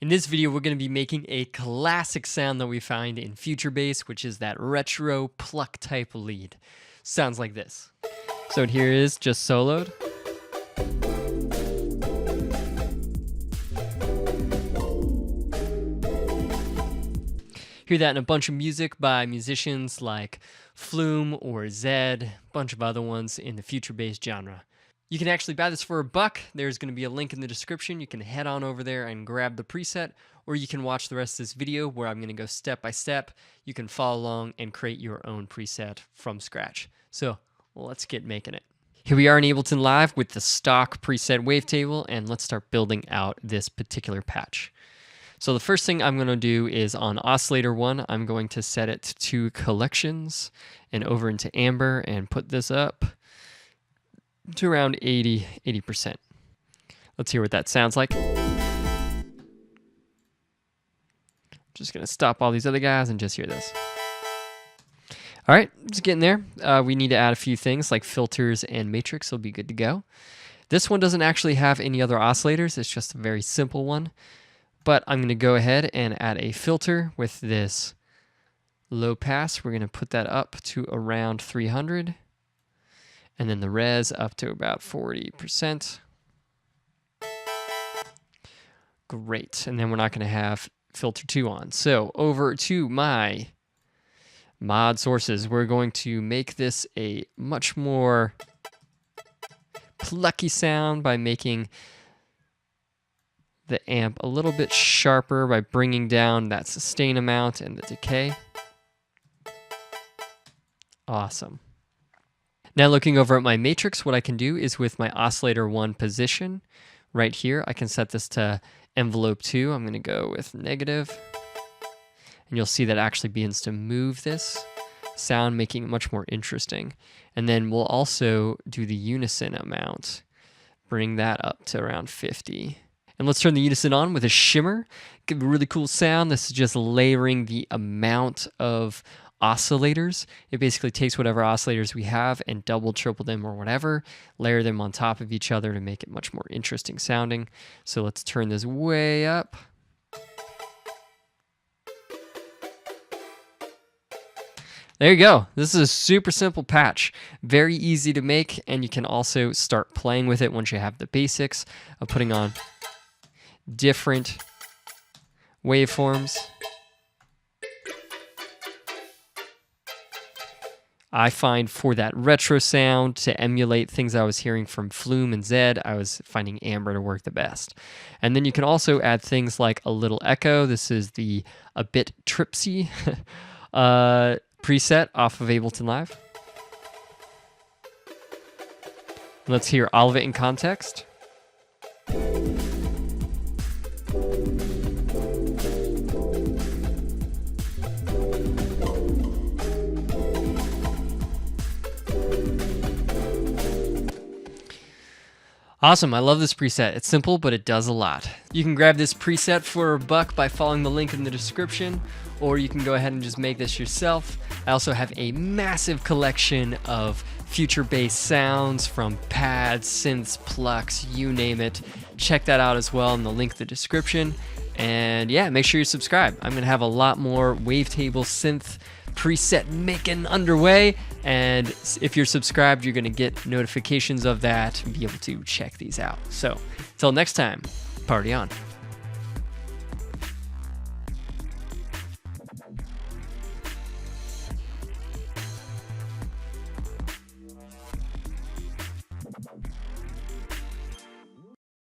In this video, we're going to be making a classic sound that we find in Future Bass, which is that retro pluck type lead. Sounds like this. So here is just soloed. Hear that in a bunch of music by musicians like Flume or Zedd, a bunch of other ones in the future bass genre. You can actually buy this for $1. There's going to be a link in the description. You can head on over there and grab the preset, or you can watch the rest of this video where I'm going to go step by step. You can follow along and create your own preset from scratch. So let's get making it. Here we are in Ableton Live with the stock preset Wavetable, and let's start building out this particular patch. So the first thing I'm going to do is on oscillator 1, I'm going to set it to collections and over into amber and put this up to around 80%. Let's hear what that sounds like. Just going to stop all these other guys and just hear this. All right, just getting there. We need to add a few things like filters and matrix will be good to go. This one doesn't actually have any other oscillators. It's just a very simple one. But I'm going to go ahead and add a filter with this low pass. We're going to put that up to around 300. And then the res up to about 40%. Great. And then we're not going to have filter 2 on. So over to my mod sources. We're going to make this a much more plucky sound by making the amp a little bit sharper by bringing down that sustain amount and the decay. Awesome. Now looking over at my matrix, what I can do is with my oscillator 1 position right here, I can set this to envelope 2. I'm going to go with negative. And you'll see that actually begins to move this sound, making it much more interesting. And then we'll also do the unison amount. Bring that up to around 50. And let's turn the unison on with a shimmer. Give a really cool sound. This is just layering the amount of oscillators. It basically takes whatever oscillators we have and double, triple them or whatever, layer them on top of each other to make it much more interesting sounding. So let's turn this way up. There you go. This is a super simple patch. Very easy to make, and you can also start playing with it once you have the basics of putting on different waveforms. I find for that retro sound to emulate things I was hearing from Flume and Zedd, I was finding amber to work the best. And then you can also add things like a little echo. This is the a bit tripsy preset off of Ableton Live. Let's hear all of it in context. Awesome, I love this preset. It's simple, but it does a lot. You can grab this preset for $1 by following the link in the description, or you can go ahead and just make this yourself. I also have a massive collection of future bass sounds from pads, synths, plucks, you name it. Check that out as well in the link in the description. And yeah, make sure you subscribe. I'm gonna have a lot more Wavetable synth preset making underway, and if you're subscribed, you're gonna get notifications of that and be able to check these out. So until next time, party on.